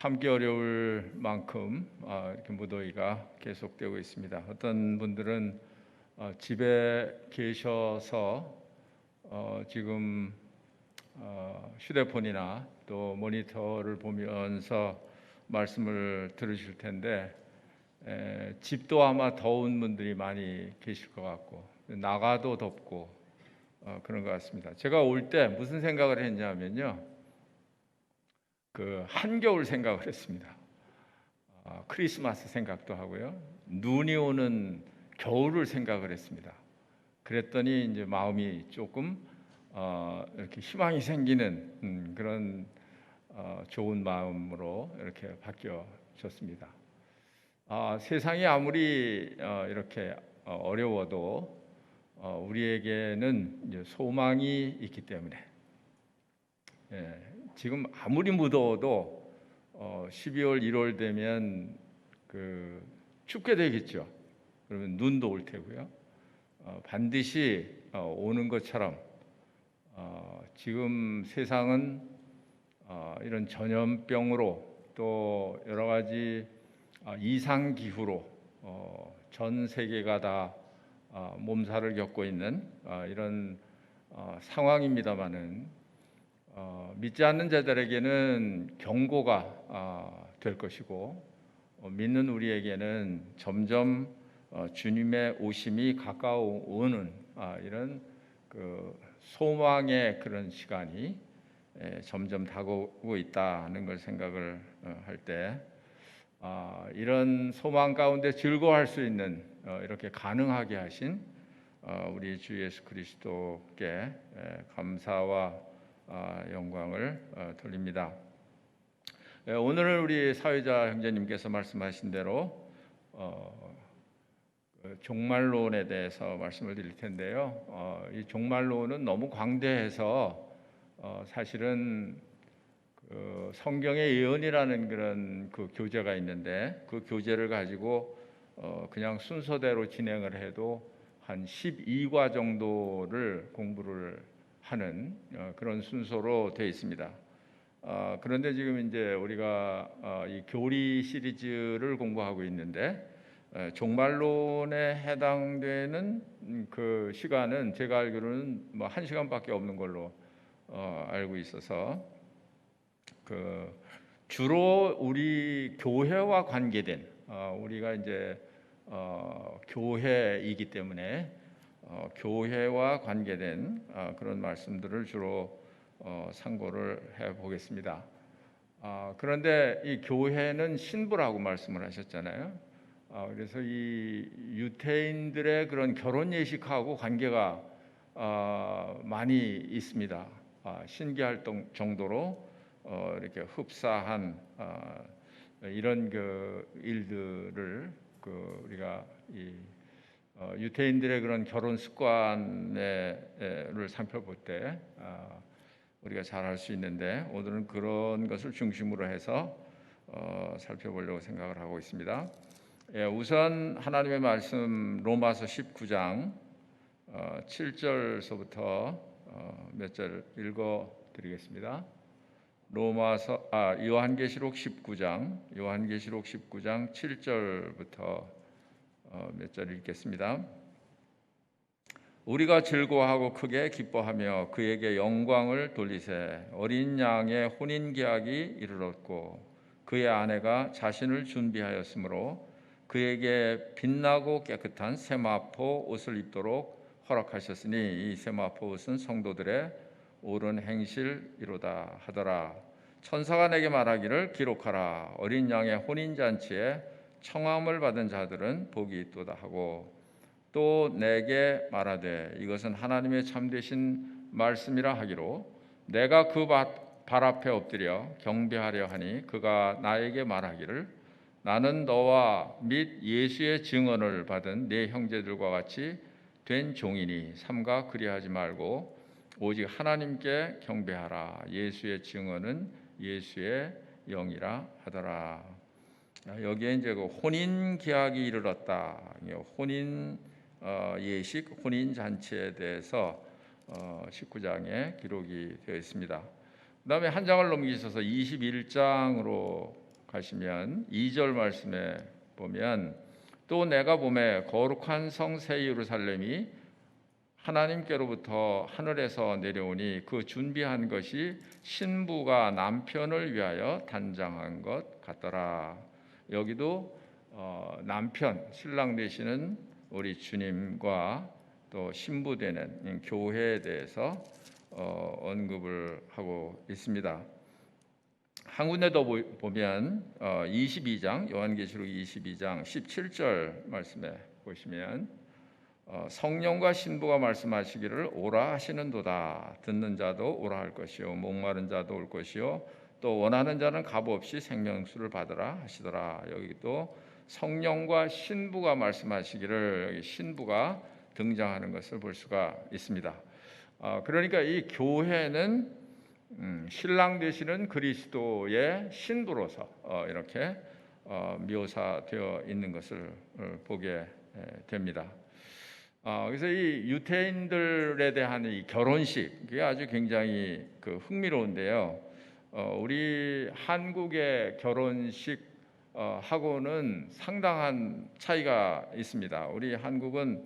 참기 어려울 만큼 이렇게 무더위가 계속되고 있습니다. 어떤 분들은 집에 계셔서 지금 휴대폰이나 또 모니터를 보면서 말씀을 들으실 텐데 집도 아마 더운 분들이 많이 계실 것 같고 나가도 덥고 그런 것 같습니다. 제가 올 때 무슨 생각을 했냐면요, 그 한겨울 생각을 했습니다. 크리스마스 생각도 하고요, 눈이 오는 겨울을 생각을 했습니다. 그랬더니 이제 마음이 조금 이렇게 희망이 생기는 그런 좋은 마음으로 이렇게 바뀌어졌습니다. 세상이 아무리 이렇게 어려워도 우리에게는 이제 소망이 있기 때문에, 지금 아무리 무더워도 12월, 1월 되면 그 춥게 되겠죠. 그러면 눈도 올 테고요. 반드시 오는 것처럼 지금 세상은 이런 전염병으로 또 여러 가지 이상 기후로 전 세계가 다 몸살을 겪고 있는 이런 상황입니다만은 믿지 않는 자들에게는 경고가 될 것이고 믿는 우리에게는 점점 주님의 오심이 가까워오는 이런 그 소망의 그런 시간이 점점 다가오고 있다는 걸 생각을 할 때 이런 소망 가운데 즐거워할 수 있는 이렇게 가능하게 하신 우리 주 예수 그리스도께 감사와 영광을 돌립니다. 오늘은 우리 사회자 형제님께서 말씀하신 대로 종말론에 대해서 말씀을 드릴 텐데요. 이 종말론은 너무 광대해서 사실은 그 성경의 예언이라는 그런 그 교재가 있는데 그 교재를 가지고 그냥 순서대로 진행을 해도 한 12과 정도를 공부를 하는 그런 순서로 되어 있습니다. 그런데 지금 이제 우리가 이 교리 시리즈를 공부하고 있는데 종말론에 해당되는 그 시간은 제가 알기로는 뭐 1시간밖에 없는 걸로 알고 있어서 그 주로 우리 교회와 관계된 우리가 이제 교회이기 때문에 교회와 관계된 그런 말씀들을 주로 상고를 해 보겠습니다. 그런데 이 교회는 신부라고 말씀을 하셨잖아요. 그래서 이 유태인들의 그런 결혼 예식하고 관계가 많이 있습니다. 신기할 정도로 이렇게 흡사한 이런 그 일들을 우리가 이 유태인들의 그런 결혼 습관을 살펴볼 때 우리가 잘 알 수 있는데 오늘은 그런 것을 중심으로 해서 살펴보려고 생각을 하고 있습니다. 우선 하나님의 말씀 로마서 19장 7절서부터 몇 절 읽어 드리겠습니다. 요한계시록 19장 7절부터 몇 절 읽겠습니다. 우리가 즐거워하고 크게 기뻐하며 그에게 영광을 돌리세. 어린 양의 혼인 계약이 이르렀고 그의 아내가 자신을 준비하였으므로 그에게 빛나고 깨끗한 세마포 옷을 입도록 허락하셨으니 이 세마포 옷은 성도들의 옳은 행실이로다 하더라. 천사가 내게 말하기를 기록하라. 어린 양의 혼인 잔치에 청함을 받은 자들은 복이 있도다 하고 또 내게 말하되 이것은 하나님의 참되신 말씀이라 하기로 내가 그 발 앞에 엎드려 경배하려 하니 그가 나에게 말하기를 나는 너와 및 예수의 증언을 받은 네 형제들과 같이 된 종이니 삼가 그리하지 말고 오직 하나님께 경배하라. 예수의 증언은 예수의 영이라 하더라. 여기에 이제 그 혼인 계약이 이르렀다. 혼인 예식, 혼인 잔치에 대해서 19장에 기록이 되어 있습니다. 그다음에 한 장을 넘기셔서 21장으로 가시면 2절 말씀에 보면 또 내가 보매 거룩한 성 새 예루살렘이 하나님께로부터 하늘에서 내려오니 그 준비한 것이 신부가 남편을 위하여 단장한 것 같더라. 여기도 남편, 신랑 되시는 우리 주님과 또 신부 되는 교회에 대해서 언급을 하고 있습니다. 한 군데 더 보면 22장 요한계시록 22장 17절 말씀에 보시면 성령과 신부가 말씀하시기를 오라 하시는도다. 듣는 자도 오라 할 것이요 목마른 자도 올 것이요 또 원하는 자는 값없이 생명수를 받으라 하시더라. 여기 또 성령과 신부가 말씀하시기를 여기 신부가 등장하는 것을 볼 수가 있습니다. 그러니까 이 교회는 신랑 되시는 그리스도의 신부로서 이렇게 묘사되어 있는 것을 보게 됩니다. 그래서 이 유태인들에 대한 이 결혼식이 아주 굉장히 흥미로운데요. 우리 한국의 결혼식 하고는 상당한 차이가 있습니다. 우리 한국은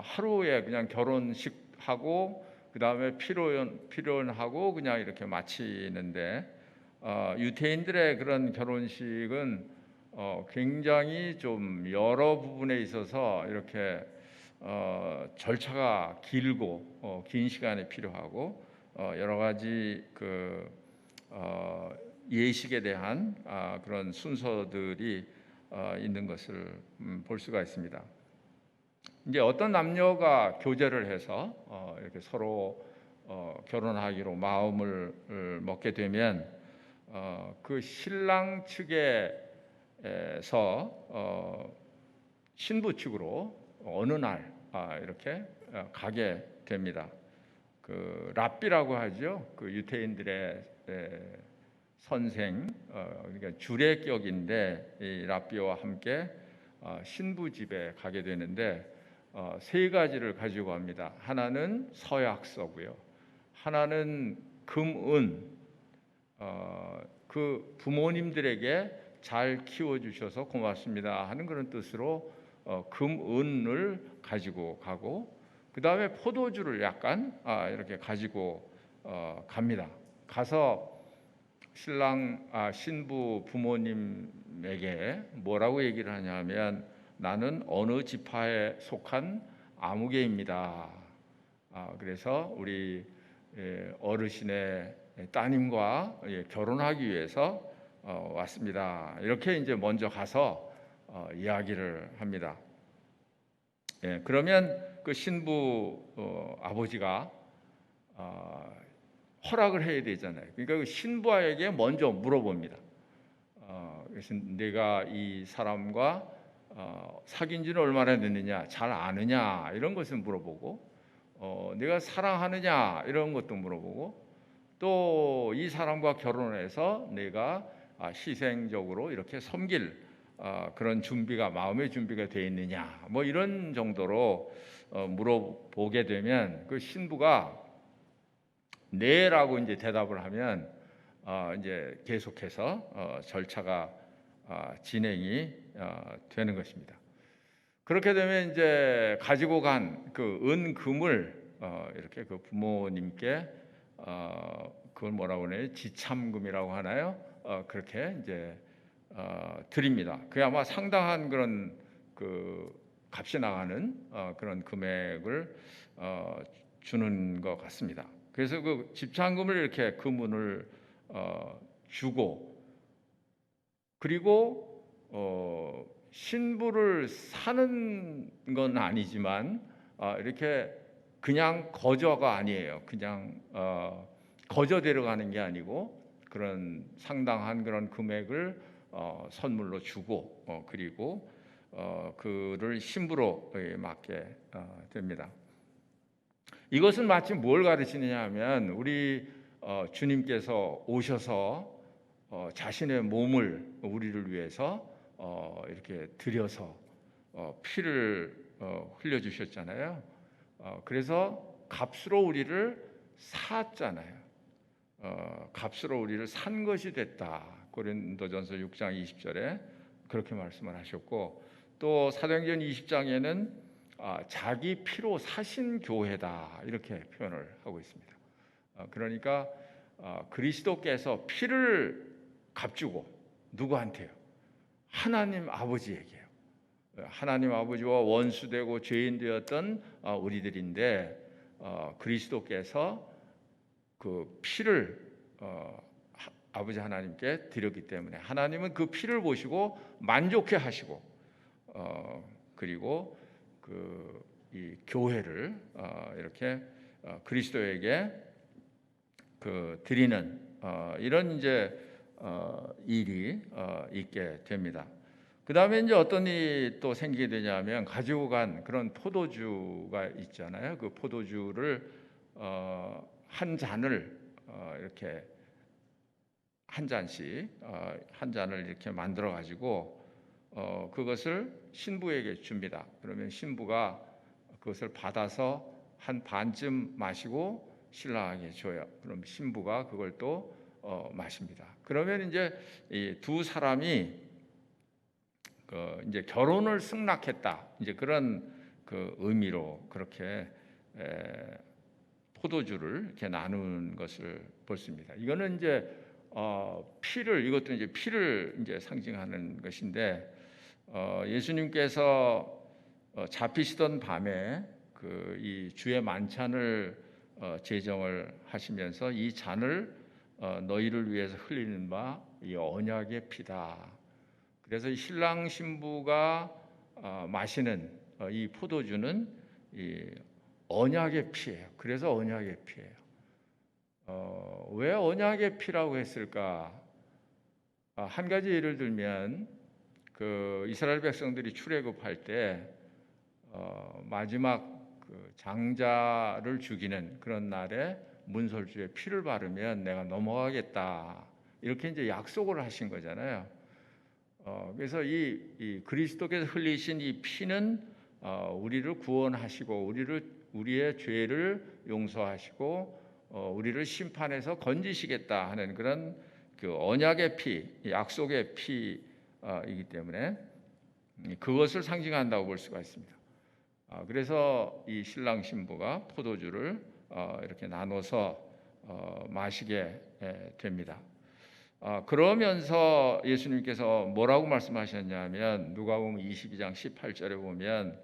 하루에 그냥 결혼식 하고 그 다음에 피론하고 그냥 이렇게 마치는데 유태인들의 그런 결혼식은 굉장히 좀 여러 부분에 있어서 이렇게 절차가 길고 긴 시간이 필요하고 여러 가지 예식에 대한 그런 순서들이 있는 것을 볼 수가 있습니다. 이제 어떤 남녀가 교제를 해서 이렇게 서로 결혼하기로 마음을 먹게 되면 그 신랑 측에서 신부 측으로 어느 날 이렇게 가게 됩니다. 그 랍비라고 하죠. 그 유태인들의 선생, 그러니까 주례격인데 이 랍비와 함께 신부 집에 가게 되는데 세 가지를 가지고 갑니다. 하나는 서약서고요. 하나는 금은, 그 부모님들에게 잘 키워주셔서 고맙습니다 하는 그런 뜻으로 금은을 가지고 가고, 그 다음에 포도주를 약간 이렇게 가지고 갑니다. 가서 신부 부모님에게 뭐라고 얘기를 하냐면 나는 어느 지파에 속한 아무개입니다. 그래서 우리 어르신의 따님과 결혼하기 위해서 왔습니다. 이렇게 이제 먼저 가서 이야기를 합니다. 그러면 그 신부 아버지가 허락을 해야 되잖아요. 그러니까 그 신부에게 먼저 물어봅니다. 그래서 내가 이 사람과 사귄 지는 얼마나 됐느냐, 잘 아느냐 이런 것을 물어보고, 내가 사랑하느냐 이런 것도 물어보고, 또 이 사람과 결혼해서 내가 희생적으로 이렇게 섬길 그런 준비가, 마음의 준비가 되어 있느냐, 뭐 이런 정도로 물어보게 되면 그 신부가 네라고 이제 대답을 하면 이제 계속해서 절차가 진행이 되는 것입니다. 그렇게 되면 이제 가지고 간 그 은금을 이렇게 그 부모님께 그걸 뭐라고 하나요? 지참금이라고 하나요? 그렇게 이제 드립니다. 그게 아마 상당한 그런 그 값이 나가는 그런 금액을 주는 것 같습니다. 그래서 그 집찬금을 이렇게 금은을 주고, 그리고 신부를 사는 건 아니지만 이렇게 그냥 거저가 아니에요. 그냥 거저 데려가는 게 아니고 그런 상당한 그런 금액을 선물로 주고 그리고 그를 신부로 맡게 됩니다. 이것은 마치 뭘 가르치느냐 하면 우리 주님께서 오셔서 자신의 몸을 우리를 위해서 이렇게 드려서 피를 흘려주셨잖아요. 그래서 값으로 우리를 샀잖아요. 값으로 우리를 산 것이 됐다. 고린도전서 6장 20절에 그렇게 말씀을 하셨고, 또 사도행전 20장에는 자기 피로 사신 교회다 이렇게 표현을 하고 있습니다. 그러니까 그리스도께서 피를 값주고 누구한테요? 하나님 아버지에게요. 하나님 아버지와 원수되고 죄인 되었던 우리들인데 그리스도께서 그 피를 아버지 하나님께 드렸기 때문에 하나님은 그 피를 보시고 만족해 하시고 그리고 이 교회를 이렇게 그리스도에게 드리는 이런 이제 일이 있게 됩니다. 그 다음에 이제 어떤 일이 또 생기게 되냐면 가지고 간 그런 포도주가 있잖아요. 그 포도주를 한 잔을 이렇게 한 잔씩 한 잔을 이렇게 만들어 가지고 그것을 신부에게 줍니다. 그러면 신부가 그것을 받아서 한 반쯤 마시고 신랑에게 줘요. 그럼 신부가 그걸 또 마십니다. 그러면 이제 이 두 사람이 이제 결혼을 승낙했다. 이제 그런 의미로 그렇게 포도주를 이렇게 나눈 것을 볼 수 있습니다. 이거는 이제 이것도 이제 피를 이제 상징하는 것인데 예수님께서 잡히시던 밤에 이 주의 만찬을 제정을 하시면서 이 잔을 너희를 위해서 흘리는 바 이 언약의 피다. 그래서 신랑 신부가 마시는 이 포도주는 이 언약의 피예요. 그래서 언약의 피예요. 왜 언약의 피라고 했을까? 한 가지 예를 들면 이스라엘 백성들이 출애굽할 때 마지막 장자를 죽이는 그런 날에 문설주에 피를 바르면 내가 넘어가겠다 이렇게 이제 약속을 하신 거잖아요. 그래서 이 그리스도께서 흘리신 이 피는 우리를 구원하시고 우리의 죄를 용서하시고 우리를 심판해서 건지시겠다 하는 그런 언약의 피, 약속의 피이기 때문에 그것을 상징한다고 볼 수가 있습니다. 그래서 이 신랑 신부가 포도주를 이렇게 나눠서 마시게 됩니다. 그러면서 예수님께서 뭐라고 말씀하셨냐면 누가복음 22장 18절에 보면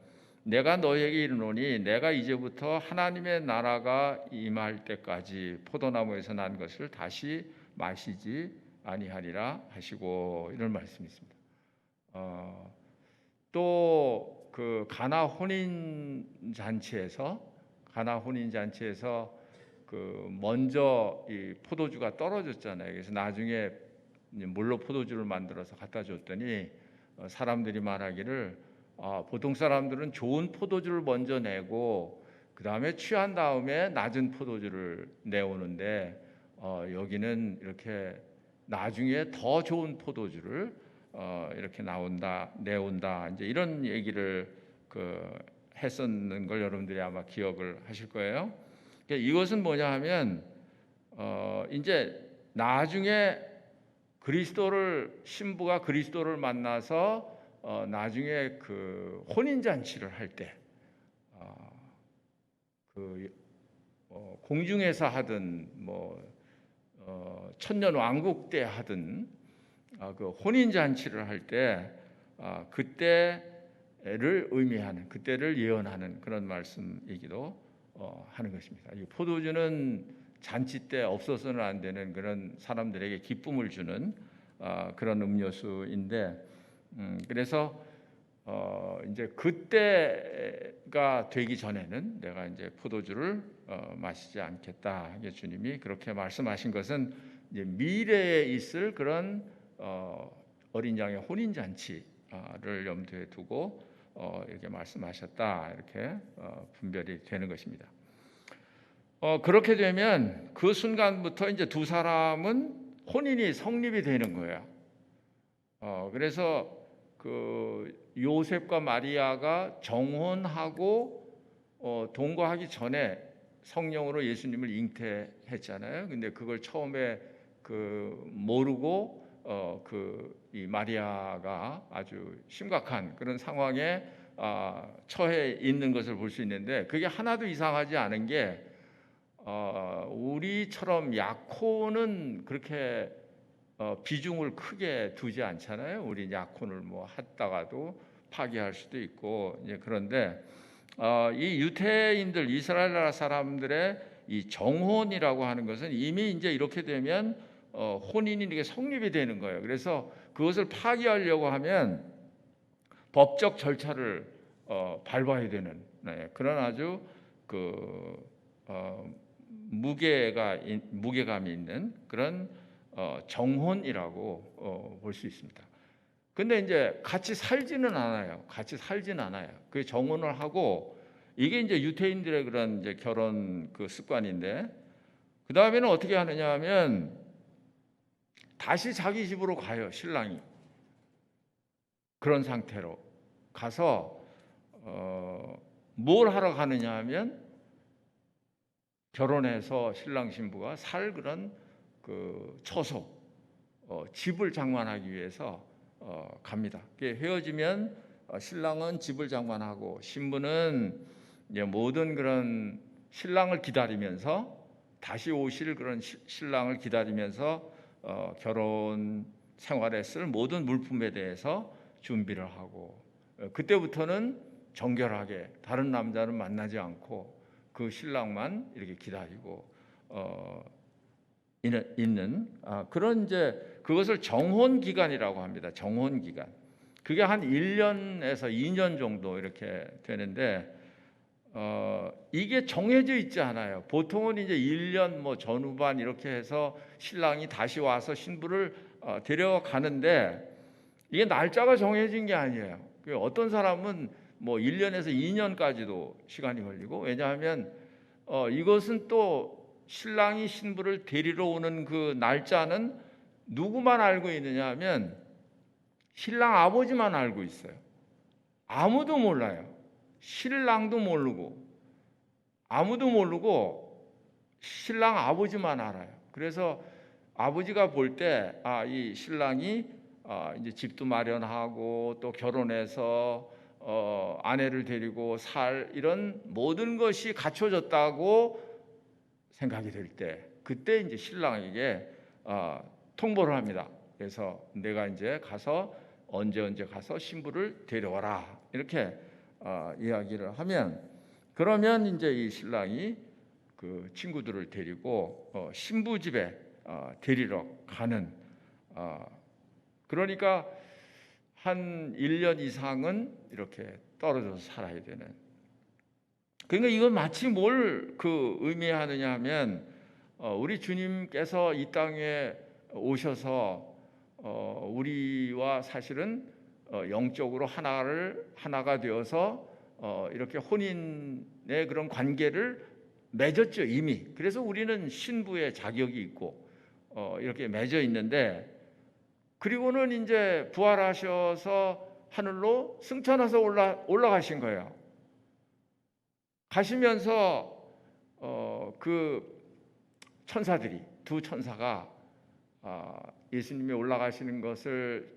내가 너희에게 이르노니 내가 이제부터 하나님의 나라가 임할 때까지 포도나무에서 난 것을 다시 마시지 아니하리라 하시고 이런 말씀이 있습니다. 또 가나 혼인 잔치에서 먼저 이 포도주가 떨어졌잖아요. 그래서 나중에 물로 포도주를 만들어서 갖다 줬더니 사람들이 말하기를 보통 사람들은 좋은 포도주를 먼저 내고 그 다음에 취한 다음에 낮은 포도주를 내오는데 여기는 이렇게 나중에 더 좋은 포도주를 이렇게 내온다. 이제 이런 얘기를 했었는 걸 여러분들이 아마 기억을 하실 거예요. 이것은 뭐냐 하면 이제 나중에 신부가 그리스도를 만나서 나중에 혼인 잔치를 할 때 공중에서 하든 천년 왕국 때 하든 혼인 잔치를 할 때 그때를 의미하는 그때를 예언하는 그런 말씀이기도 하는 것입니다. 이 포도주는 잔치 때 없어서는 안 되는 그런 사람들에게 기쁨을 주는 그런 음료수인데 그래서 이제 그때가 되기 전에는 내가 이제 포도주를 마시지 않겠다. 주님이 그렇게 말씀하신 것은 이제 미래에 있을 그런 어린 양의 혼인 잔치를 염두에 두고 이렇게 말씀하셨다. 이렇게 분별이 되는 것입니다. 그렇게 되면 그 순간부터 이제 두 사람은 혼인이 성립이 되는 거예요. 그래서 요셉과 마리아가 정혼하고 동거하기 전에 성령으로 예수님을 잉태했잖아요. 근데 그걸 처음에 모르고 이 마리아가 아주 심각한 그런 상황에 처해 있는 것을 볼 수 있는데, 그게 하나도 이상하지 않은 게 우리처럼 약혼은 그렇게 비중을 크게 두지 않잖아요. 우리 약혼을 뭐 했다가도 파기할 수도 있고. 그런데 이 유태인들, 이스라엘 나라 사람들의 이 정혼이라고 하는 것은 이미 이제 이렇게 되면 혼인이 이게 성립이 되는 거예요. 그래서 그것을 파기하려고 하면 법적 절차를 밟아야 되는, 그런 아주 무게감이 있는 그런 정혼이라고 볼 수 있습니다. 근데 이제 같이 살지는 않아요. 같이 살지는 않아요. 그 정혼을 하고, 이게 이제 유태인들의 그런 이제 결혼 습관인데, 그 다음에는 어떻게 하느냐 하면 다시 자기 집으로 가요. 신랑이 그런 상태로 가서 뭘 하러 가느냐 하면 결혼해서 신랑 신부가 살 그런 처소, 집을 장만하기 위해서 갑니다. 헤어지면 신랑은 집을 장만하고 신부는 이제 모든 그런 신랑을 기다리면서, 다시 오실 그런 신랑을 기다리면서 결혼 생활에 쓸 모든 물품에 대해서 준비를 하고, 그때부터는 정결하게 다른 남자는 만나지 않고 그 신랑만 이렇게 기다리고 있는 그런 이제 그것을 정혼 기간이라고 합니다. 정혼 기간. 그게 한 1년에서 2년 정도 이렇게 되는데, 이게 정해져 있지 않아요. 보통은 이제 1년 뭐 전후반 이렇게 해서 신랑이 다시 와서 신부를 데려가는데, 이게 날짜가 정해진 게 아니에요. 어떤 사람은 뭐 1년에서 2년까지도 시간이 걸리고, 왜냐하면 이것은 또 신랑이 신부를 데리러 오는 그 날짜는 누구만 알고 있느냐 하면 신랑 아버지만 알고 있어요. 아무도 몰라요. 신랑도 모르고 아무도 모르고 신랑 아버지만 알아요. 그래서 아버지가 볼 때 이 신랑이 이제 집도 마련하고 또 결혼해서 아내를 데리고 살 이런 모든 것이 갖춰졌다고 생각이 될 때, 그때 이제 신랑에게 통보를 합니다. 그래서 내가 이제 가서 언제 가서 신부를 데려와라, 이렇게 이야기를 하면, 그러면 이제 이 신랑이 그 친구들을 데리고 신부 집에 데리러 가는, 그러니까 한 1년 이상은 이렇게 떨어져서 살아야 되는. 그러니까 이건 마치 뭘 의미하느냐 하면 우리 주님께서 이 땅에 오셔서 우리와 사실은 영적으로 하나가 되어서 이렇게 혼인의 그런 관계를 맺었죠, 이미. 그래서 우리는 신부의 자격이 있고 이렇게 맺어 있는데, 그리고는 이제 부활하셔서 하늘로 승천해서 올라가신 거예요. 가시면서 그 천사들이, 두 천사가 예수님이 올라가시는 것을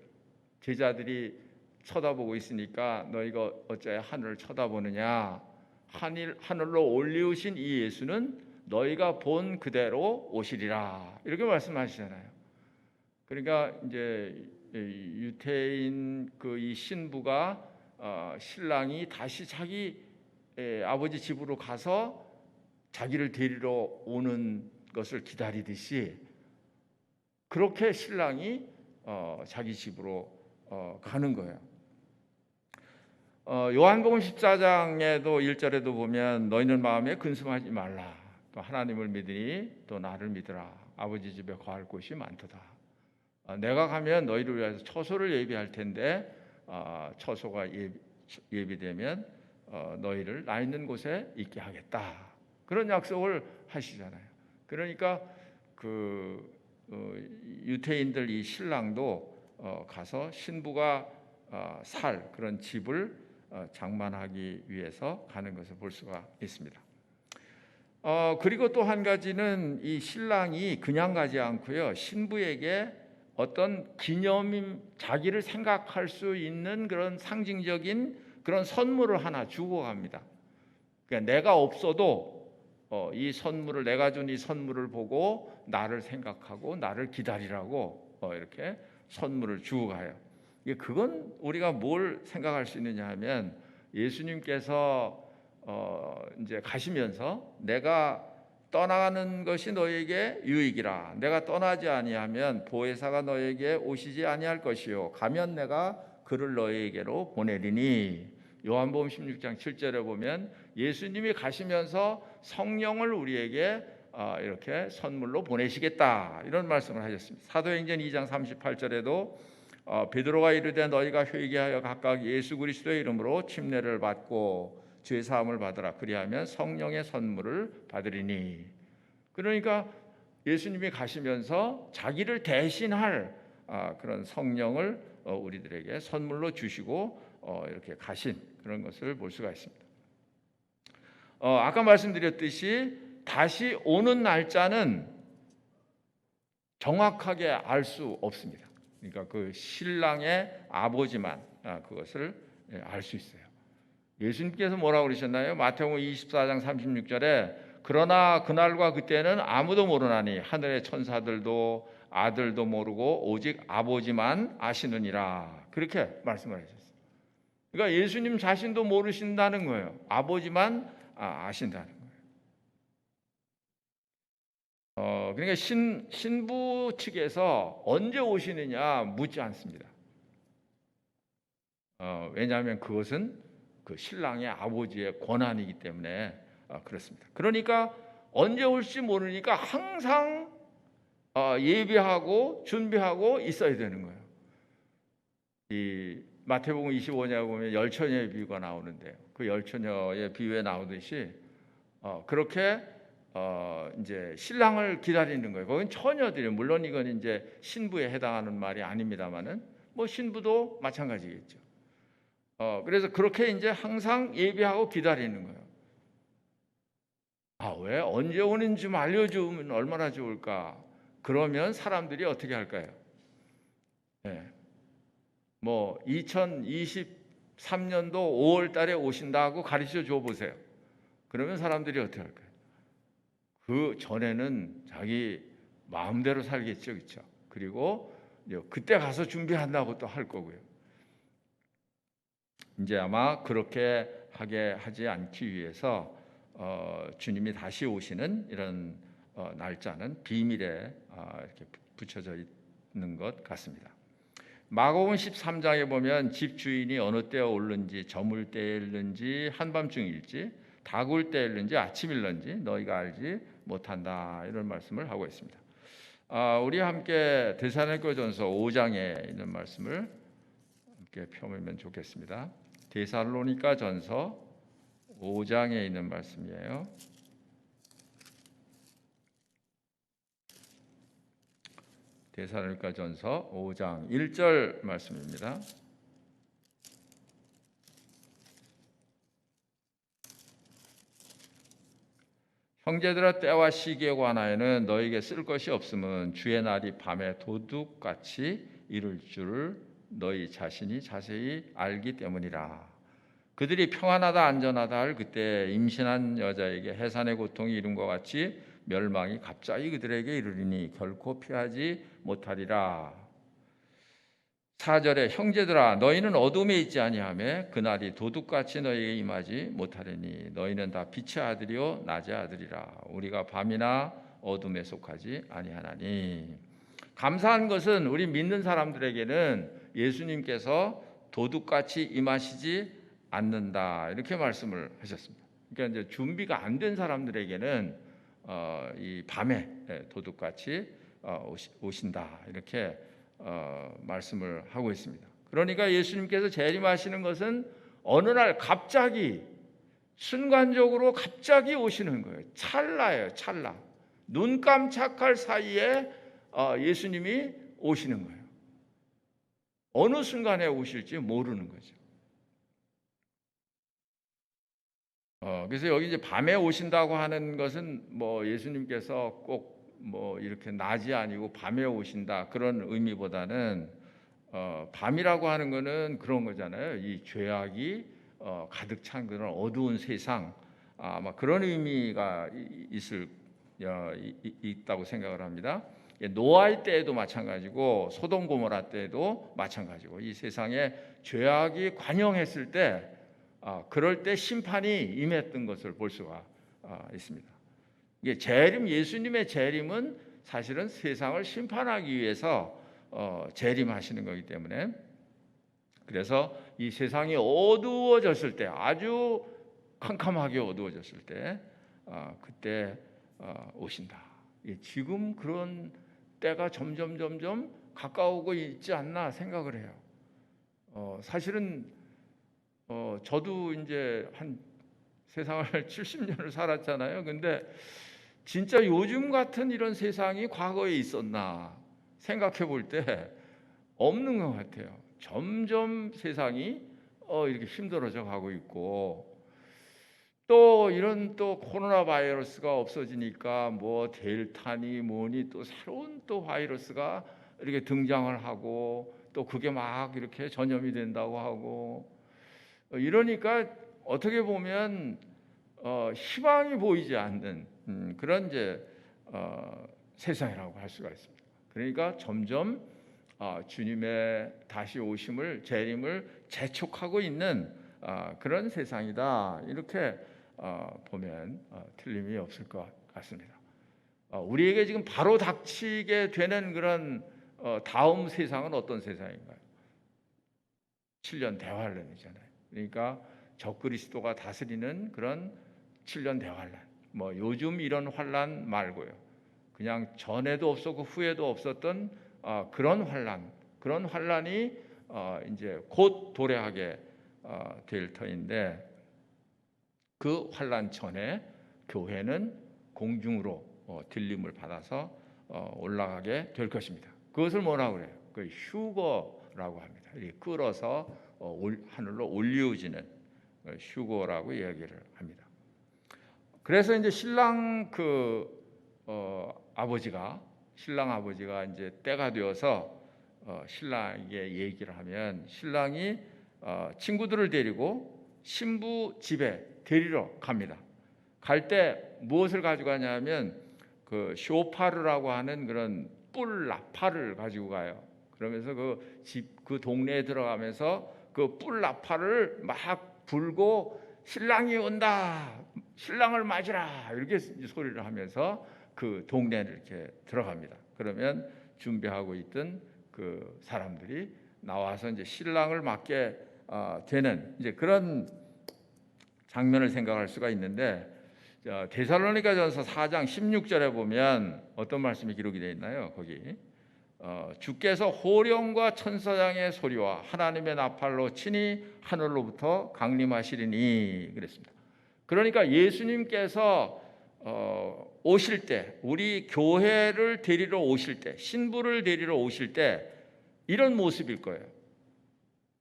제자들이 쳐다보고 있으니까 너희가 어찌하여 하늘을 쳐다보느냐, 하늘로 올리우신 이 예수는 너희가 본 그대로 오시리라, 이렇게 말씀하시잖아요. 그러니까 이제 유태인 이 신부가 신랑이 다시 자기 아버지 집으로 가서 자기를 데리러 오는 것을 기다리듯이, 그렇게 신랑이 자기 집으로 가는 거예요. 요한복음 14장에도 1절에도 보면 너희는 마음에 근심하지 말라, 또 하나님을 믿으니 또 나를 믿으라, 아버지 집에 거할 곳이 많도다. 내가 가면 너희를 위해서 처소를 예비할 텐데 처소가 예비되면 너희를 나 있는 곳에 있게 하겠다, 그런 약속을 하시잖아요. 그러니까 유태인들 이 신랑도 가서 신부가 살 그런 집을 장만하기 위해서 가는 것을 볼 수가 있습니다. 그리고 또 한 가지는 이 신랑이 그냥 가지 않고요, 신부에게 어떤 기념, 자기를 생각할 수 있는 그런 상징적인 그런 선물을 하나 주고 갑니다. 그러니까 내가 없어도 이 선물을, 내가 준 이 선물을 보고 나를 생각하고 나를 기다리라고 이렇게 선물을 주고 가요. 그건 우리가 뭘 생각할 수 있느냐 하면, 예수님께서 이제 가시면서 내가 떠나가는 것이 너에게 유익이라, 내가 떠나지 아니하면 보혜사가 너에게 오시지 아니할 것이요 가면 내가 그를 너에게로 보내리니. 요한복음 16장 7절에 보면 예수님이 가시면서 성령을 우리에게 이렇게 선물로 보내시겠다, 이런 말씀을 하셨습니다. 사도행전 2장 38절에도 베드로가 이르되 너희가 회개하여 각각 예수 그리스도의 이름으로 침례를 받고 죄 사함을 받으라, 그리하면 성령의 선물을 받으리니. 그러니까 예수님이 가시면서 자기를 대신할 그런 성령을 우리들에게 선물로 주시고 이렇게 가신 그런 것을 볼 수가 있습니다. 아까 말씀드렸듯이 다시 오는 날짜는 정확하게 알 수 없습니다. 그러니까 그 신랑의 아버지만 그것을 알 수 있어요. 예수님께서 뭐라고 그러셨나요? 마태복음 24장 36절에 그러나 그날과 그때는 아무도 모르나니 하늘의 천사들도 아들도 모르고 오직 아버지만 아시느니라, 그렇게 말씀을 하셨어요. 그러니까 예수님 자신도 모르신다는 거예요. 아버지만 아신다는 거예요. 그러니까 신부 측에서 언제 오시느냐 묻지 않습니다. 왜냐하면 그것은 그 신랑의 아버지의 권한이기 때문에 그렇습니다. 그러니까 언제 올지 모르니까 항상 예비하고 준비하고 있어야 되는 거예요. 이 마태복음 25장에 보면 열처녀의 비유가 나오는데, 그 열처녀의 비유에 나오듯이 그렇게 이제 신랑을 기다리는 거예요. 거긴 처녀들이, 물론 이건 이제 신부에 해당하는 말이 아닙니다만은 뭐 신부도 마찬가지겠죠. 그래서 그렇게 이제 항상 예비하고 기다리는 거예요. 왜 언제 오는지 좀 알려주면 얼마나 좋을까? 그러면 사람들이 어떻게 할까요? 뭐 2023년도 5월 달에 오신다고 가르쳐 줘 보세요. 그러면 사람들이 어떻게 할까요? 그 전에는 자기 마음대로 살겠죠, 그렇죠? 그리고 그때 가서 준비한다고 또 할 거고요. 이제 아마 그렇게 하게 하지 않기 위해서 주님이 다시 오시는 이런 날짜는 비밀에 이렇게 붙여져 있는 것 같습니다. 마가복음 13장에 보면 집 주인이 어느 때에 올는지, 저물 때일는지 한밤중일지 다굴 때일는지 아침일는지 너희가 알지 못한다, 이런 말씀을 하고 있습니다. 우리 함께 데살로니가전서 5장에 있는 말씀을 함께 펴보면 좋겠습니다. 데살로니가전서 5장에 있는 말씀이에요. 데살로니가전서 5장 1절 말씀입니다. 형제들아, 때와 시기에 관하여는 너에게 쓸 것이 없음은 주의 날이 밤에 도둑같이 이룰 줄을 너희 자신이 자세히 알기 때문이라. 그들이 평안하다 안전하다 할 그때 임신한 여자에게 해산의 고통이 이룬 것 같이 멸망이 갑자기 그들에게 이르리니 결코 피하지 못하리라. 4절에 형제들아, 너희는 어둠에 있지 아니하며 그날이 도둑같이 너희에게 임하지 못하리니 너희는 다 빛의 아들이요 낮의 아들이라. 우리가 밤이나 어둠에 속하지 아니하나니. 감사한 것은 우리 믿는 사람들에게는 예수님께서 도둑같이 임하시지 않는다, 이렇게 말씀을 하셨습니다. 그러니까 이제 준비가 안 된 사람들에게는 이 밤에 도둑같이 오신다, 이렇게 말씀을 하고 있습니다. 그러니까 예수님께서 재림하시는 것은 어느 날 갑자기, 순간적으로 갑자기 오시는 거예요. 찰나예요, 찰나. 눈 깜짝할 사이에 예수님이 오시는 거예요. 어느 순간에 오실지 모르는 거죠. 그래서 여기 이제 밤에 오신다고 하는 것은 뭐 예수님께서 꼭 뭐 이렇게 낮이 아니고 밤에 오신다 그런 의미보다는 밤이라고 하는 거는 그런 거잖아요. 이 죄악이 가득 찬 그런 어두운 세상, 아마 그런 의미가 있다고 생각을 합니다. 노아의 때에도 마찬가지고 소돔 고모라 때에도 마찬가지고 이 세상에 죄악이 관영했을 때 그럴 때 심판이 임했던 것을 볼 수가 있습니다. 이게 예수님의 재림은 사실은 세상을 심판하기 위해서 재림하시는 거기 때문에, 그래서 이 세상이 어두워졌을 때, 아주 캄캄하게 어두워졌을 때 그때 오신다. 지금 그런 때가 점점 가까우고 있지 않나 생각을 해요. 사실은 저도 이제 한 세상을 70년을 살았잖아요. 근데 진짜 요즘 같은 이런 세상이 과거에 있었나 생각해 볼 때 없는 것 같아요. 점점 세상이 이렇게 힘들어져 가고 있고, 또 이런 또 코로나 바이러스가 없어지니까 뭐 델타니 뭐니 또 새로운 또 바이러스가 이렇게 등장을 하고, 또 그게 막 이렇게 전염이 된다고 하고, 이러니까 어떻게 보면 희망이 보이지 않는 그런 이제 세상이라고 할 수가 있습니다. 그러니까 점점 주님의 다시 오심을, 재림을 재촉하고 있는 그런 세상이다, 이렇게 보면 틀림이 없을 것 같습니다. 우리에게 지금 바로 닥치게 되는 그런 다음 세상은 어떤 세상인가요? 7년 대환란이잖아요. 그러니까 적그리스도가 다스리는 그런 7년 대환란. 뭐 요즘 이런 환란 말고요, 그냥 전에도 없었고 후에도 없었던 그런 환란이 이제 곧 도래하게 될 터인데, 그 환란 전에 교회는 공중으로 들림을 받아서 올라가게 될 것입니다. 그것을 뭐라고 그래요? 그 휴거라고 합니다. 끌어서 하늘로 올려지는 휴거라고 이야기를 합니다. 그래서 이제 신랑 아버지가 이제 때가 되어서 신랑에게 얘기를 하면, 신랑이 친구들을 데리고 신부 집에 데리러 갑니다. 갈 때 무엇을 가지고 가냐면 그 쇼파르라고 하는 그런 뿔 나팔을 가지고 가요. 그러면서 그 동네에 들어가면서 그 뿔 나팔을 막 불고 신랑이 온다, 신랑을 맞으라, 이렇게 소리를 하면서 그 동네를 이렇게 들어갑니다. 그러면 준비하고 있던 그 사람들이 나와서 이제 신랑을 맞게 되는 이제 그런 장면을 생각할 수가 있는데, 데살로니가전서 4장 16절에 보면 어떤 말씀이 기록이 되어 있나요? 거기 주께서 호령과 천사장의 소리와 하나님의 나팔로 친히 하늘로부터 강림하시리니 그랬습니다. 그러니까 예수님께서 오실 때, 우리 교회를 데리러 오실 때, 신부를 데리러 오실 때 이런 모습일 거예요.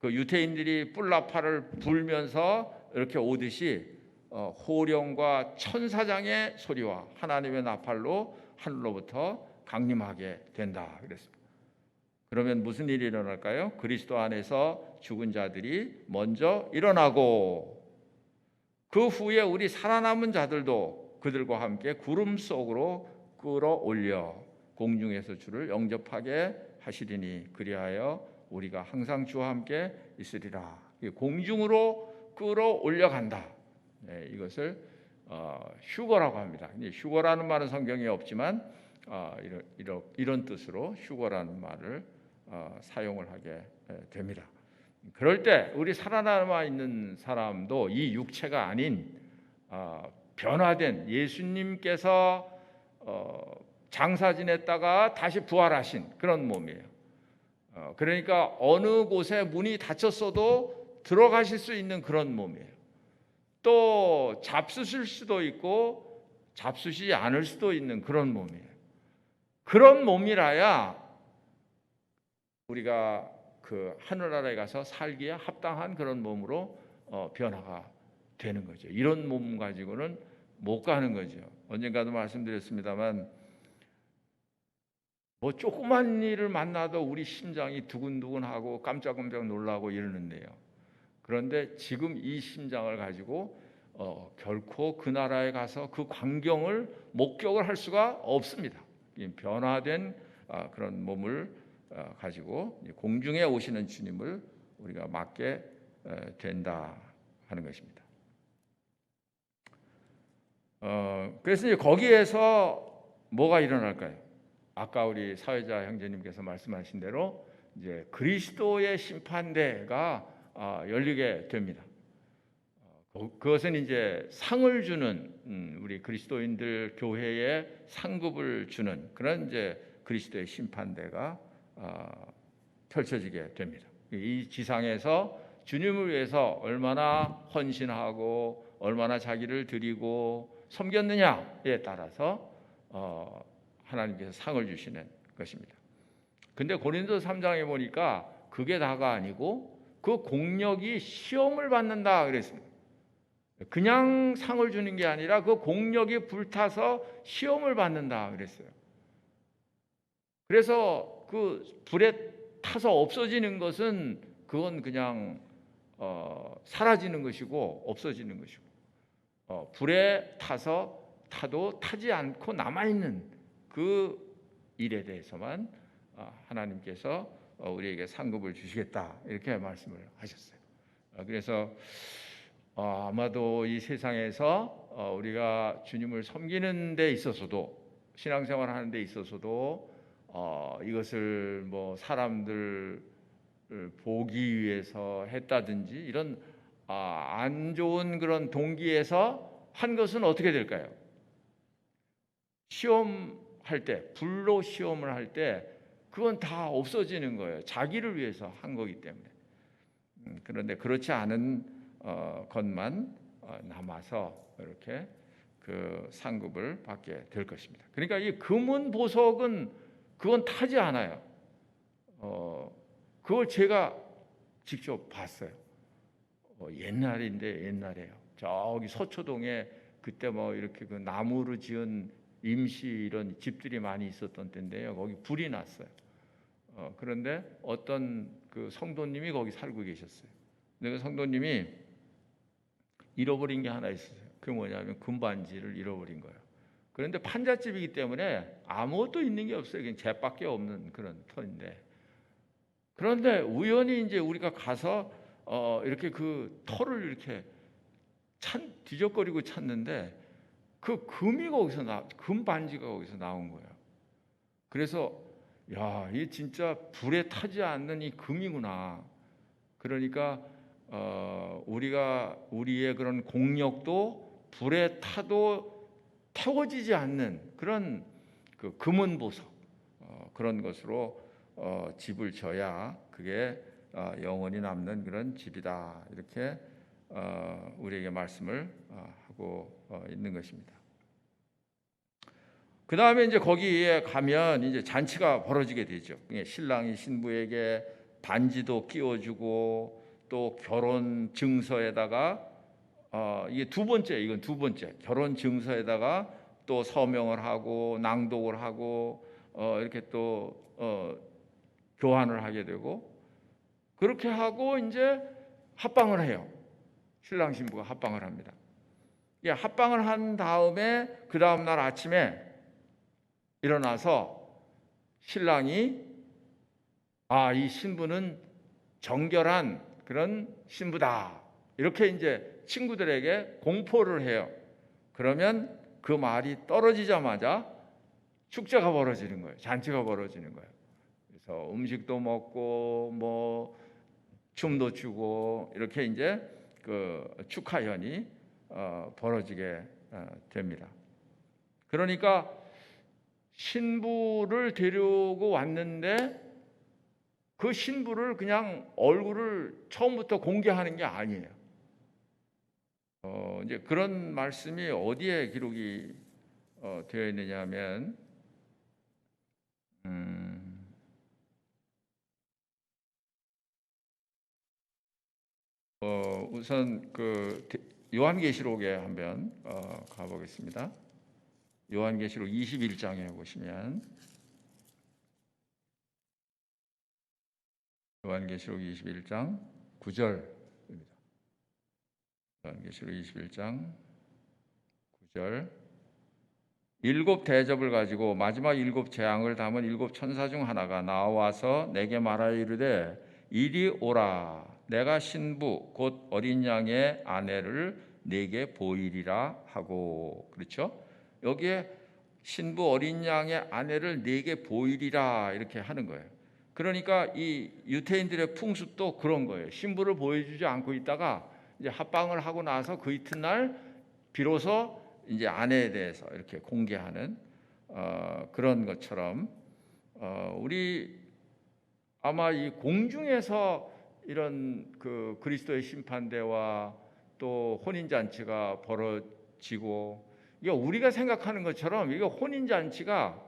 그 유태인들이 뿔나팔을 불면서 이렇게 오듯이 호령과 천사장의 소리와 하나님의 나팔로 하늘로부터 강림하게 된다 그랬습니다. 그러면 무슨 일이 일어날까요? 그리스도 안에서 죽은 자들이 먼저 일어나고, 그 후에 우리 살아남은 자들도 그들과 함께 구름 속으로 끌어올려 공중에서 주를 영접하게 하시리니 그리하여 우리가 항상 주와 함께 있으리라. 공중으로 끌어올려 간다. 이것을 휴거라고 합니다. 휴거라는 말은 성경에 없지만 이런 뜻으로 휴거라는 말을 사용을 하게 됩니다. 그럴 때 우리 살아남아 있는 사람도 이 육체가 아닌 변화된 예수님께서 장사 지냈다가 다시 부활하신 그런 몸이에요. 그러니까 어느 곳에 문이 닫혔어도 들어가실 수 있는 그런 몸이에요. 또 잡수실 수도 있고 잡수시지 않을 수도 있는 그런 몸이에요. 그런 몸이라야 우리가 그 하늘나라에 가서 살기에 합당한 그런 몸으로 변화가 되는 거죠. 이런 몸 가지고는 못 가는 거죠. 언젠가도 말씀드렸습니다만 뭐 조그만 일을 만나도 우리 심장이 두근두근하고 깜짝깜짝 놀라고 이러는데요. 그런데 지금 이 심장을 가지고 결코 그 나라에 가서 그 광경을 목격을 할 수가 없습니다. 변화된 그런 몸을 가지고 공중에 오시는 주님을 우리가 맞게 된다 하는 것입니다. 그래서 이제 거기에서 뭐가 일어날까요? 아까 우리 사회자 형제님께서 말씀하신 대로 이제 그리스도의 심판대가 열리게 됩니다. 그것은 이제 상을 주는 우리 그리스도인들 교회에 상급을 주는 그런 이제 그리스도의 심판대가 펼쳐지게 됩니다. 이 지상에서 주님을 위해서 얼마나 헌신하고 얼마나 자기를 드리고 섬겼느냐에 따라서 하나님께서 상을 주시는 것입니다. 근데 고린도 3장에 보니까 그게 다가 아니고 그 공력이 시험을 받는다 그랬습니다. 그냥 상을 주는 게 아니라 그 공력이 불타서 시험을 받는다 그랬어요. 그래서 그 불에 타서 없어지는 것은 그건 그냥 사라지는 것이고 없어지는 것이고 불에 타도 타지 않고 남아있는 그 일에 대해서만 하나님께서 우리에게 상급을 주시겠다 이렇게 말씀을 하셨어요. 그래서 아마도 이 세상에서 우리가 주님을 섬기는 데 있어서도 신앙생활 하는 데 있어서도 이것을 뭐 사람들을 보기 위해서 했다든지 이런 안 좋은 그런 동기에서 한 것은 어떻게 될까요? 시험할 때, 불로 시험을 할 때 그건 다 없어지는 거예요. 자기를 위해서 한 거기 때문에. 그런데 그렇지 않은 것만 남아서 이렇게 그 상급을 받게 될 것입니다. 그러니까 이 금은 보석은 그건 타지 않아요. 그걸 제가 직접 봤어요. 옛날이에요. 저기 서초동에 그때 뭐 이렇게 그 나무로 지은 임시 이런 집들이 많이 있었던 때인데요. 거기 불이 났어요. 그런데 어떤 그 성도님이 거기 살고 계셨어요. 근데 그 성도님이 잃어버린 게 하나 있었어요. 그게 뭐냐면 금반지를 잃어버린 거예요. 그런데 판잣집이기 때문에 아무것도 있는 게 없어요. 그냥 jet밖에 없는 그런 터인데. 그런데 우연히 이제 우리가 가서 이렇게 그 터를 이렇게 뒤적거리고 찾는데 그 금이 금 반지가 거기서 나온 거예요. 그래서 야, 이게 진짜 불에 타지 않는 이 금이구나. 그러니까 우리의 그런 공력도 불에 타도 태워지지 않는 그런 그 금은 보석 그런 것으로 집을 져야 그게 영원히 남는 그런 집이다. 이렇게 우리에게 말씀을 하고 있는 것입니다. 그 다음에 이제 거기에 가면 이제 잔치가 벌어지게 되죠. 신랑이 신부에게 반지도 끼워주고 또 결혼 증서에다가 이게 이건 두 번째 결혼 증서에다가 또 서명을 하고 낭독을 하고 이렇게 또 교환을 하게 되고 그렇게 하고 이제 합방을 해요. 신랑 신부가 합방을 합니다. 합방을 한 다음에 그 다음 날 아침에 일어나서 신랑이 이 신부는 정결한 그런 신부다. 이렇게 이제 친구들에게 공포를 해요. 그러면 그 말이 떨어지자마자 축제가 벌어지는 거예요. 잔치가 벌어지는 거예요. 그래서 음식도 먹고 뭐 춤도 추고 이렇게 이제 그 축하연이 벌어지게 됩니다. 그러니까 신부를 데리고 왔는데 그 신부를 그냥 얼굴을 처음부터 공개하는 게 아니에요. 이제 그런 말씀이 어디에 기록이 되어 있느냐면 우선 그 요한계시록에 한번 가보겠습니다. 요한계시록 21장에 보시면 요한계시록 21장 9절입니다. 요한계시록 21장 9절. 일곱 대접을 가지고 마지막 일곱 재앙을 담은 일곱 천사 중 하나가 나와서 내게 말하여 이르되 이리 오라. 내가 신부 곧 어린 양의 아내를 네게 보이리라 하고. 그렇죠? 여기에 신부 어린 양의 아내를 네게 보이리라 이렇게 하는 거예요. 그러니까 이 유태인들의 풍습도 그런 거예요. 신부를 보여주지 않고 있다가 이제 합방을 하고 나서 그 이튿날 비로소 이제 아내에 대해서 이렇게 공개하는 그런 것처럼 우리 아마 이 공중에서 이런 그 그리스도의 심판대와 또 혼인 잔치가 벌어지고, 이게 우리가 생각하는 것처럼 이게 혼인 잔치가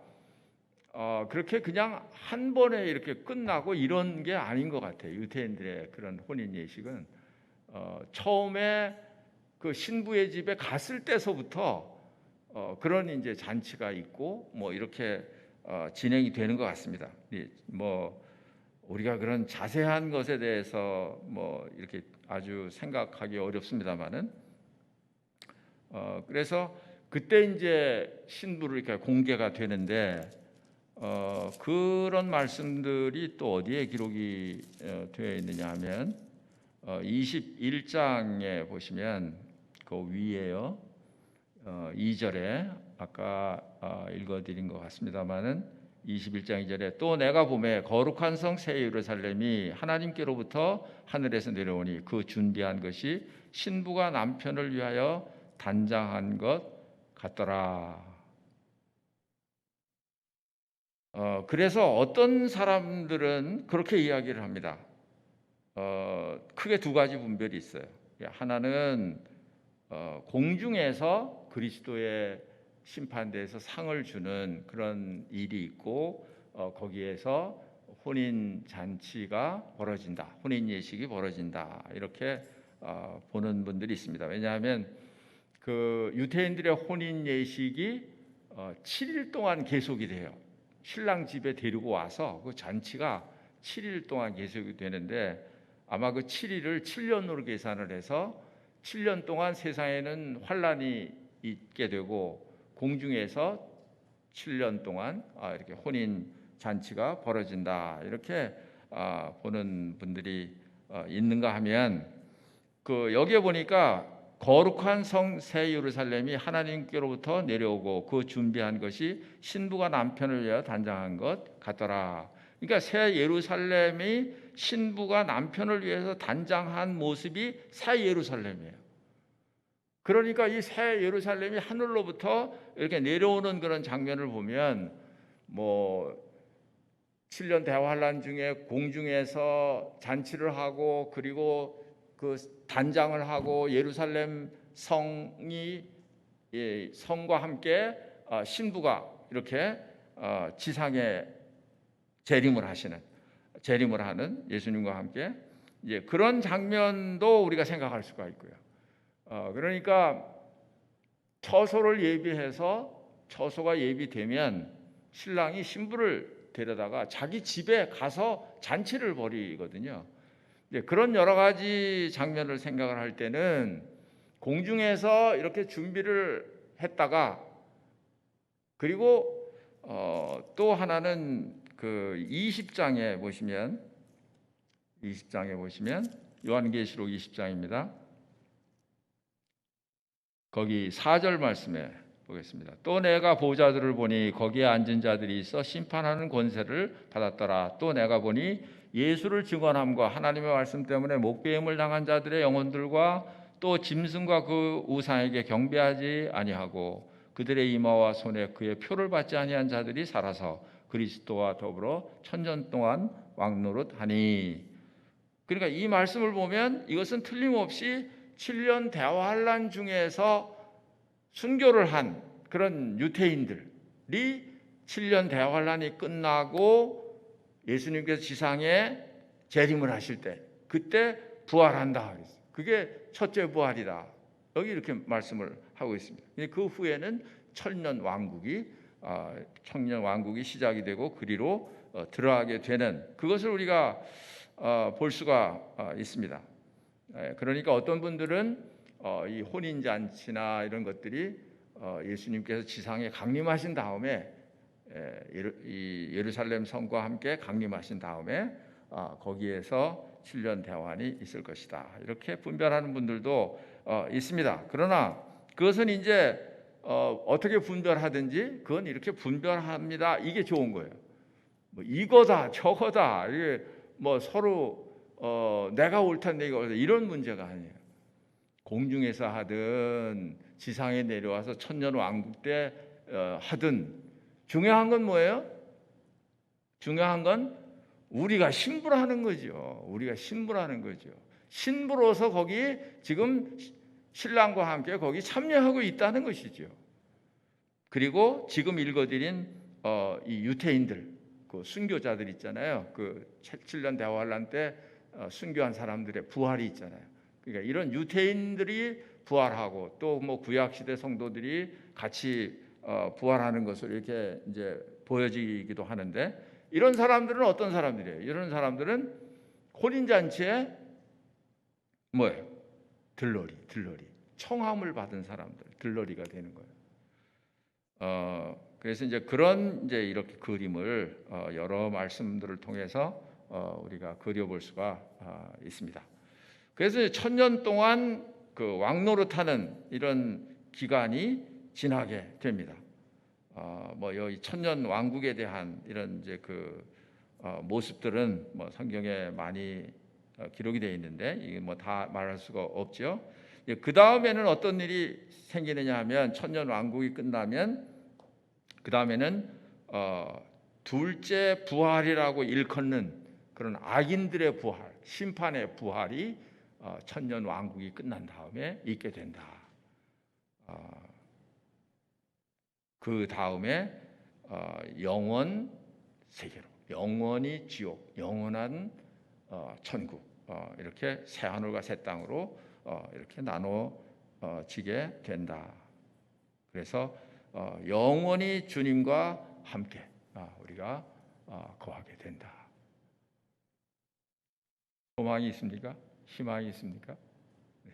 그렇게 그냥 한 번에 이렇게 끝나고 이런 게 아닌 것 같아요. 유태인들의 그런 혼인 예식은 처음에 그 신부의 집에 갔을 때서부터 그런 이제 잔치가 있고 뭐 이렇게 진행이 되는 것 같습니다. 뭐 우리가 그런 자세한 것에 대해서 뭐 이렇게 아주 생각하기 어렵습니다만은 그래서 그때 이제 신부를 이렇게 공개가 되는데 그런 말씀들이 또 어디에 기록이 되어 있느냐 하면 21장에 보시면 그 위에요. 2절에 아까 읽어드린 것 같습니다만은 21장 2절에 또 내가 보매 거룩한 성 새 예루살렘이 하나님께로부터 하늘에서 내려오니 그 준비한 것이 신부가 남편을 위하여 단장한 것 같더라. 그래서 어떤 사람들은 그렇게 이야기를 합니다. 크게 두 가지 분별이 있어요. 하나는 공중에서 그리스도의 심판대에서 상을 주는 그런 일이 있고 거기에서 혼인 잔치가 벌어진다, 혼인 예식이 벌어진다 이렇게 보는 분들이 있습니다. 왜냐하면 그 유태인들의 혼인 예식이 7일 동안 계속이 돼요. 신랑 집에 데리고 와서 그 잔치가 7일 동안 계속이 되는데 아마 그 7일을 7년으로 계산을 해서 7년 동안 세상에는 환란이 있게 되고 공중에서 7년 동안 이렇게 혼인 잔치가 벌어진다 이렇게 보는 분들이 있는가 하면 그 여기에 보니까 거룩한 성 새 예루살렘이 하나님께로부터 내려오고 그 준비한 것이 신부가 남편을 위하여 단장한 것 같더라. 그러니까 새 예루살렘이 신부가 남편을 위해서 단장한 모습이 새 예루살렘이에요. 그러니까 이 새 예루살렘이 하늘로부터 이렇게 내려오는 그런 장면을 보면 뭐 7년 대환란 중에 공중에서 잔치를 하고 그리고 그 단장을 하고 예루살렘 성이 성과 함께 신부가 이렇게 지상에 재림을 하는 예수님과 함께 이제 그런 장면도 우리가 생각할 수가 있고요. 그러니까 처소를 예비해서 처소가 예비되면 신랑이 신부를 데려다가 자기 집에 가서 잔치를 벌이거든요. 그런 여러 가지 장면을 생각을 할 때는 공중에서 이렇게 준비를 했다가 그리고 또 하나는 그 20장에 보시면 요한계시록 20장입니다. 거기 4절 말씀에 보겠습니다. 또 내가 보좌들을 보니 거기에 앉은 자들이 있어 심판하는 권세를 받았더라. 또 내가 보니 예수를 증언함과 하나님의 말씀 때문에 목배임을 당한 자들의 영혼들과 또 짐승과 그 우상에게 경배하지 아니하고 그들의 이마와 손에 그의 표를 받지 아니한 자들이 살아서 그리스도와 더불어 천년 동안 왕노릇하니. 그러니까 이 말씀을 보면 이것은 틀림없이 7년 대환란 중에서 순교를 한 그런 유태인들이 7년 대환란이 끝나고 예수님께서 지상에 재림을 하실 때 그때 부활한다. 그게 첫째 부활이다. 여기 이렇게 말씀을 하고 있습니다. 그 후에는 천년 왕국이 시작이 되고 그리로 들어가게 되는 그것을 우리가 볼 수가 있습니다. 그러니까 어떤 분들은 이 혼인 잔치나 이런 것들이 예수님께서 지상에 강림하신 다음에 이 예루살렘 성과 함께 강림하신 다음에 거기에서 7년 대환이 있을 것이다. 이렇게 분별하는 분들도 있습니다. 그러나 그것은 이제 어떻게 분별하든지 그건 이렇게 분별합니다. 이게 좋은 거예요. 뭐 이거다 저거다 이게 뭐 서로 내가 옳다 내가 옳다 이런 문제가 아니에요. 공중에서 하든 지상에 내려와서 천년 왕국 때 하든 중요한 건 뭐예요? 중요한 건 우리가 신부라는 거죠. 우리가 신부라는 거죠. 신부로서 거기 지금 신랑과 함께 거기 참여하고 있다는 것이죠. 그리고 지금 읽어드린 이 유태인들, 그 순교자들 있잖아요. 그 7년 대환란 때 순교한 사람들의 부활이 있잖아요. 그러니까 이런 유태인들이 부활하고 또 뭐 구약 시대 성도들이 같이 부활하는 것으로 이렇게 이제 보여지기도 하는데 이런 사람들은 어떤 사람들이에요? 이런 사람들은 혼인 잔치에 뭐예요? 들러리 청함을 받은 사람들 들러리가 되는 거예요. 그래서 이제 그런 이제 이렇게 그림을 여러 말씀들을 통해서 우리가 그려볼 수가 있습니다. 그래서 천년 동안 그 왕노릇하는 이런 기간이 지나게 됩니다. 뭐 여기 천년 왕국에 대한 이런 이제 그 모습들은 뭐 성경에 많이 기록이 되어 있는데 이게 뭐 다 말할 수가 없죠. 그 다음에는 어떤 일이 생기느냐 하면 천년 왕국이 끝나면 그 다음에는 둘째 부활이라고 일컫는 그런 악인들의 부활, 심판의 부활이 천년 왕국이 끝난 다음에 있게 된다. 그 다음에 영원 세계로, 영원히 지옥, 영원한 천국, 이렇게 새 하늘과 새 땅으로 이렇게 나눠지게 된다. 그래서 영원히 주님과 함께 우리가 거하게 된다. 소망이 있습니까? 희망이 있습니까? 네.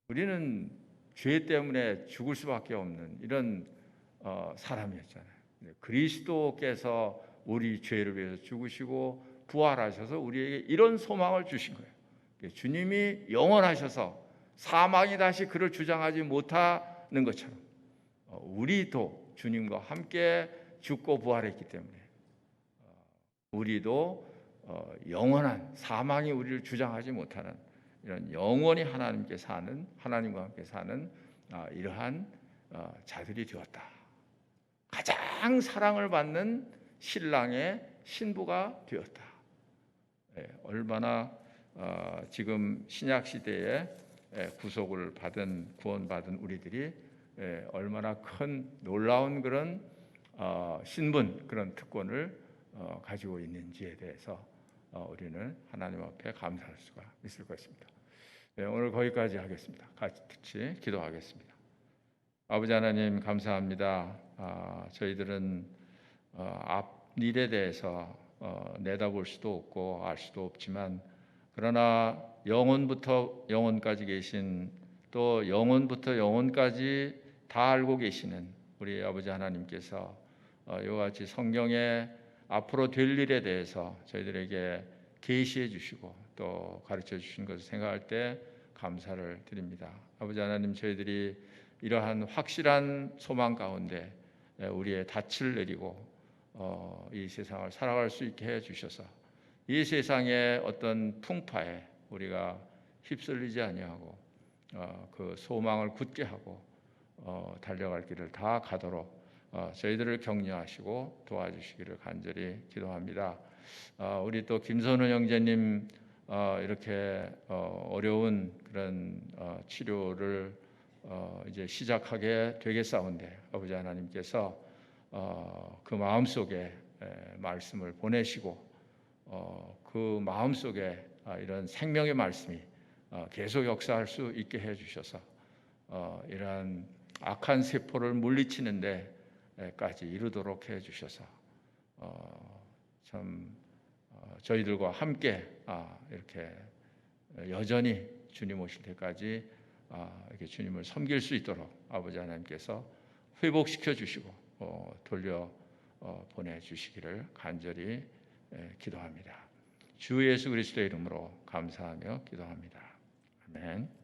우리는 죄 때문에 죽을 수밖에 없는 이런 사람이었잖아요. 그리스도께서 우리 죄를 위해서 죽으시고 부활하셔서 우리에게 이런 소망을 주신 거예요. 주님이 영원하셔서 사망이 다시 그를 주장하지 못하는 것처럼 우리도 주님과 함께 죽고 부활했기 때문에 우리도 영원한 사망이 우리를 주장하지 못하는 이런 영원히 하나님과 함께 사는 이러한 자들이 되었다. 가장 사랑을 받는 신랑의 신부가 되었다. 얼마나 지금 신약 시대에 구속을 받은 구원받은 우리들이 얼마나 큰 놀라운 그런 신분 그런 특권을 가지고 있는지에 대해서 우리는 하나님 앞에 감사할 수가 있을 것입니다. 오늘 거기까지 하겠습니다. 같이 기도하겠습니다. 아버지 하나님 감사합니다. 저희들은 앞일에 대해서 내다볼 수도 없고 알 수도 없지만 그러나 영원부터 영원까지 계신 또 영원부터 영원까지 다 알고 계시는 우리 아버지 하나님께서 이와 같이 성경에 앞으로 될 일에 대해서 저희들에게 계시해 주시고 또 가르쳐 주신 것을 생각할 때 감사를 드립니다. 아버지 하나님 저희들이 이러한 확실한 소망 가운데 우리의 닻을 내리고 이 세상을 살아갈 수 있게 해 주셔서 이 세상의 어떤 풍파에 우리가 휩쓸리지 아니하고 그 소망을 굳게 하고 달려갈 길을 다 가도록 저희들을 격려하시고 도와주시기를 간절히 기도합니다. 우리 또 김선우 형제님 이렇게 어려운 그런 치료를 이제 시작하게 되겠사온데 아버지 하나님께서 그 마음속에 말씀을 보내시고 그 마음속에 이런 생명의 말씀이 계속 역사할 수 있게 해주셔서 이러한 악한 세포를 물리치는 데까지 이르도록 해주셔서 참 저희들과 함께 이렇게 여전히 주님 오실 때까지 이렇게 주님을 섬길 수 있도록 아버지 하나님께서 회복시켜 주시고 돌려 보내주시기를 간절히 기도합니다. 주 예수 그리스도의 이름으로 감사하며 기도합니다. 아멘.